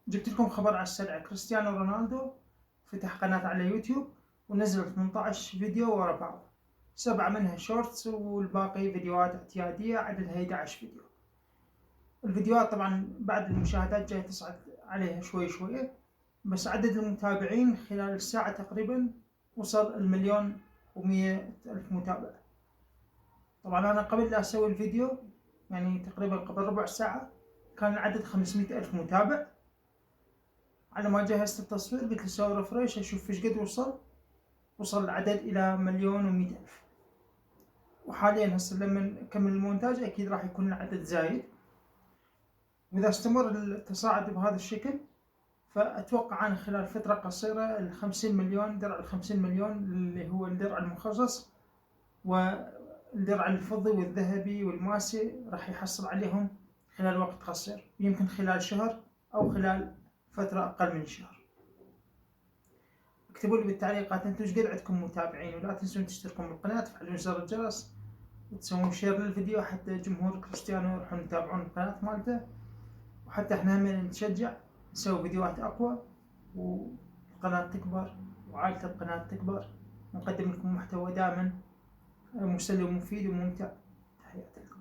جبت لكم خبر على السريع. كريستيانو رونالدو فتح قناة على يوتيوب ونزل 18 فيديو ورا بعض، 7 منها شورتس والباقي فيديوهات اعتيادية عددها 11 فيديو. الفيديوهات طبعا بعد المشاهدات جاي تصعد عليها شوي شوي، بس عدد المتابعين خلال الساعة تقريبا وصل 1,100,000 متابع. طبعا أنا قبل لا أسوي الفيديو يعني تقريبا قبل ربع ساعة كان العدد 500,000 متابع. على ما جهزت التصوير قلت اسوي ريفريش اشوف ايش قد وصل العدد الى 1,100,000. وحاليا هسه لما نكمل المونتاج اكيد راح يكون العدد زايد، واذا استمر التصاعد بهذا الشكل فاتوقع انا خلال فترة قصيرة 50 مليون درع، 50 مليون اللي هو الدرع المخصص والدرع الفضي والذهبي والماسي راح يحصل عليهم خلال وقت قصير، يمكن خلال شهر او خلال فترة اقل من شهر. اكتبوا لي بالتعليقات انتم ايش قد عندكم متابعين، ولا تنسون تشتركون بالقناة وتفعلون زر الجرس وتسوون شير للفيديو حتى جمهور كريستيانو يروحون يتابعون القناة مالته، وحتى احنا هم نتشجع نسوي فيديوهات اقوى والقناة تكبر وعائلة القناة تكبر، ونقدم لكم محتوى دائما مسلي ومفيد وممتع. تحياتي لكم.